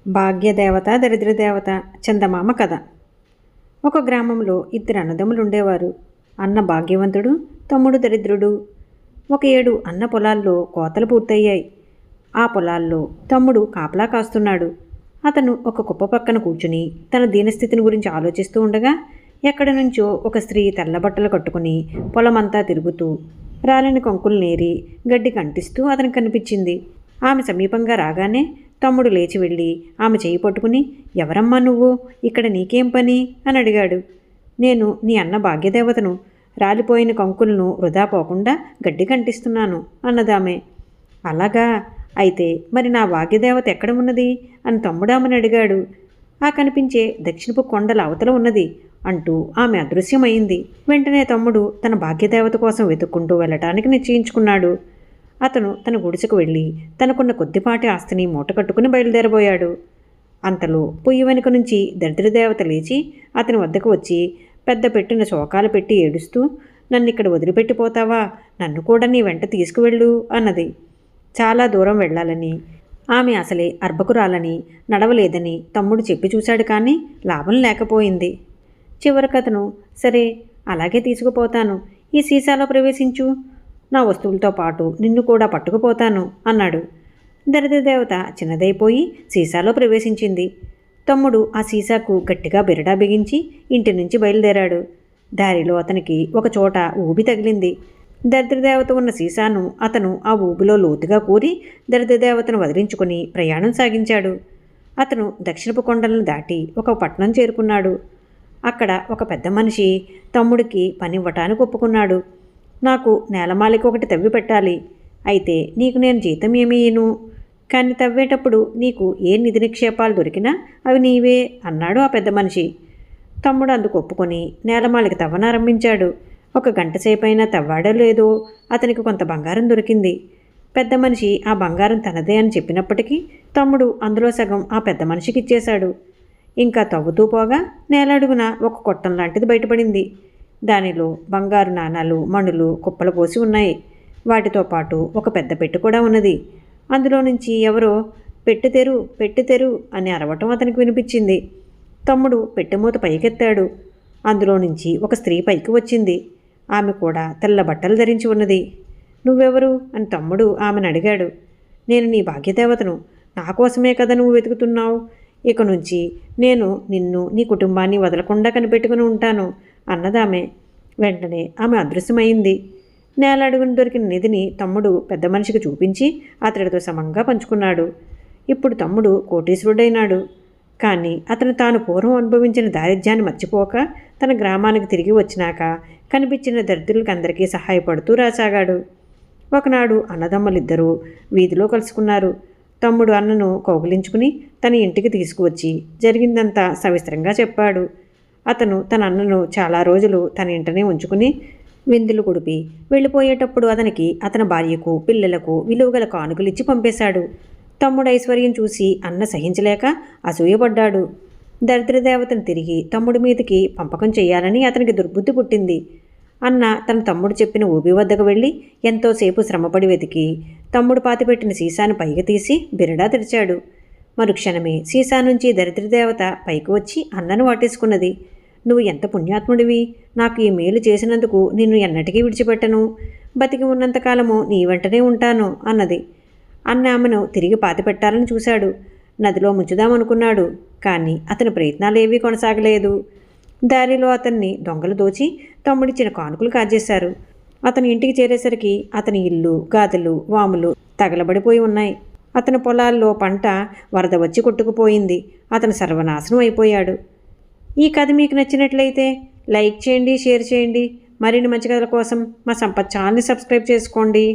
భాగ్యదేవత దరిద్రదేవత చందమామ కథ. ఒక గ్రామంలో ఇద్దరు అన్నదమ్ములు ఉండేవారు. అన్న భాగ్యవంతుడు, తమ్ముడు దరిద్రుడు. ఒక ఏడు అన్న పొలాల్లో కోతలు పూర్తయ్యాయి. ఆ పొలాల్లో తమ్ముడు కాపలా కాస్తున్నాడు. అతను ఒక కుప్ప పక్కన కూర్చుని తన దీనస్థితిని గురించి ఆలోచిస్తూ ఉండగా ఎక్కడి నుంచో ఒక స్త్రీ తెల్లబట్టలు కట్టుకుని పొలమంతా తిరుగుతూ రాలిని కొంకులు నేరి గడ్డి కంటిస్తూ అతనికి కనిపించింది. ఆమె సమీపంగా రాగానే తమ్ముడు లేచి వెళ్ళి ఆమె చేయి పట్టుకుని, ఎవరమ్మా నువ్వు, ఇక్కడ నీకేం పని అని అడిగాడు. నేను నీ అన్న భాగ్యదేవతను, రాలిపోయిన కంకులను వృధా పోకుండా గడ్డి కంటిస్తున్నాను అన్నదామె. అలాగా, అయితే మరి నా భాగ్యదేవత ఎక్కడ ఉన్నది అని తమ్ముడు ఆమెను అడిగాడు. ఆ కనిపించే దక్షిణపు కొండల అవతల ఉన్నది అంటూ ఆమె అదృశ్యమైంది. వెంటనే తమ్ముడు తన భాగ్యదేవత కోసం వెతుక్కుంటూ వెళ్ళటానికి నిశ్చయించుకున్నాడు. అతను తన గుడిసెకు వెళ్ళి తనకున్న కొద్దిపాటి ఆస్తిని మూటకట్టుకుని బయలుదేరబోయాడు. అంతలో పొయ్యి వెనుక నుంచి దరిద్రదేవత లేచి అతని వద్దకు వచ్చి పెద్ద పెట్టిన శోకాలు పెట్టి ఏడుస్తూ, నన్నిక్కడ వదిలిపెట్టిపోతావా, నన్ను కూడా నీ వెంట తీసుకువెళ్ళు అన్నది. చాలా దూరం వెళ్ళాలని, ఆమె అసలే అర్భకురాలని, నడవలేదని తమ్ముడు చెప్పి చూశాడు, కానీ లాభం లేకపోయింది. చివరికతను, సరే అలాగే తీసుకుపోతాను, ఈ సీసాలో ప్రవేశించు, నా వస్తువులతో పాటు నిన్ను కూడా పట్టుకుపోతాను అన్నాడు. దరిద్రదేవత చిన్నదైపోయి సీసాలో ప్రవేశించింది. తమ్ముడు ఆ సీసాకు గట్టిగా బెరడా బిగించి ఇంటి నుంచి బయలుదేరాడు. దారిలో అతనికి ఒక చోట ఊబి తగిలింది. దరిద్రదేవత ఉన్న సీసాను అతను ఆ ఊబిలో లోతుగా కూరి దరిద్రదేవతను వదిలించుకుని ప్రయాణం సాగించాడు. అతను దక్షిణపు కొండలను దాటి ఒక పట్టణం చేరుకున్నాడు. అక్కడ ఒక పెద్ద మనిషి తమ్ముడికి పని ఇవ్వటానికి ఒప్పుకున్నాడు. నాకు నేలమాలిక ఒకటి తవ్వి పెట్టాలి, అయితే నీకు నేను జీతం ఏమీ ఇయ్యను, కానీ తవ్వేటప్పుడు నీకు ఏ నిధి నిక్షేపాలు దొరికినా అవి నీవే అన్నాడు ఆ పెద్ద మనిషి. తమ్ముడు అందుకు ఒప్పుకొని నేలమాలిక తవ్వనారంభించాడు. ఒక గంట సేపైనా తవ్వాడో లేదో అతనికి కొంత బంగారం దొరికింది. పెద్ద మనిషి ఆ బంగారం తనదే అని చెప్పినప్పటికీ తమ్ముడు అందులో సగం ఆ పెద్ద మనిషికి ఇచ్చేశాడు. ఇంకా తవ్వుతూ పోగా నేలడుగున ఒక కొట్టం లాంటిది బయటపడింది. దానిలో బంగారు నాణాలు, మణులు కుప్పలు పోసి ఉన్నాయి. వాటితో పాటు ఒక పెద్ద పెట్టె కూడా ఉన్నది. అందులో నుంచి ఎవరో పెట్టె తెరు అని అరవటం అతనికి వినిపించింది. తమ్ముడు పెట్టెమూత పైకెత్తాడు. అందులో నుంచి ఒక స్త్రీ పైకి వచ్చింది. ఆమె కూడా తెల్ల బట్టలు ధరించి ఉన్నది. నువ్వెవరు అని తమ్ముడు ఆమెను అడిగాడు. నేను నీ భాగ్యదేవతను, నా కోసమే కదా నువ్వు వెతుకుతున్నావు, ఇక నుంచి నేను నిన్ను నీ కుటుంబాన్ని వదలకుండా కనిపెట్టుకుని ఉంటాను అన్నదామె. వెంటనే ఆమె అదృశ్యమైంది. నేల అడుగున దొరికిన నిధిని తమ్ముడు పెద్ద మనిషికి చూపించి అతడితో సమంగా పంచుకున్నాడు. ఇప్పుడు తమ్ముడు కోటీశ్వరుడైనాడు. కానీ అతను తాను పూర్వం అనుభవించిన దారిద్ర్యాన్ని మర్చిపోక తన గ్రామానికి తిరిగి వచ్చినాక కనిపించిన దరిద్రులకందరికీ సహాయపడుతూ రాసాగాడు. ఒకనాడు అన్నదమ్ములిద్దరూ వీధిలో కలుసుకున్నారు. తమ్ముడు అన్నను కౌగిలించుకుని తన ఇంటికి తీసుకువచ్చి జరిగిందంతా సవిస్తరంగా చెప్పాడు. అతను తన అన్నను చాలా రోజులు తన ఇంటనే ఉంచుకుని విందులు కుడిపి వెళ్ళిపోయేటప్పుడు అతనికి, అతని భార్యకు, పిల్లలకు విలువగల కానుకలిచ్చి పంపేశాడు. తమ్ముడు ఐశ్వర్యం చూసి అన్న సహించలేక అసూయపడ్డాడు. దరిద్రదేవతను తిరిగి తమ్ముడి మీదకి పంపకం చేయాలని అతనికి దుర్బుద్ధి పుట్టింది. అన్న తన తమ్ముడు చెప్పిన ఊబి వద్దకు వెళ్ళి ఎంతోసేపు శ్రమపడి వెతికి తమ్ముడు పాతిపెట్టిన సీసాను పైకి తీసి బిరడా తెరిచాడు. మరుక్షణమే సీసా నుంచి దరిద్రదేవత పైకి వచ్చి అన్నను వాటేసుకున్నది. నువ్వు ఎంత పుణ్యాత్ముడివి, నాకు ఈ మేలు చేసినందుకు నిన్ను ఎన్నటికీ విడిచిపెట్టను, బతికి ఉన్నంతకాలము నీ వెంటనే ఉంటాను అన్నది. అన్న ఆమెను తిరిగి పాతిపెట్టాలని చూశాడు. నదిలో ముంచుదామనుకున్నాడు, కానీ అతని ప్రయత్నాలేవీ కొనసాగలేదు. దారిలో అతన్ని దొంగలు దోచి తమ్ముడిచ్చిన కానుకలు కాజేశారు. అతని ఇంటికి చేరేసరికి అతని ఇల్లు, గాదెలు, వాములు తగలబడిపోయి ఉన్నాయి. అతని పొలాల్లో పంట వరద వచ్చి కొట్టుకుపోయింది. అతను సర్వనాశనం అయిపోయాడు. ఈ కథ మీకు నచ్చినట్లయితే లైక్ చేయండి, షేర్ చేయండి. మరిన్ని మంచి కథల కోసం మా సంపత్ ఛానల్ని సబ్స్క్రైబ్ చేసుకోండి.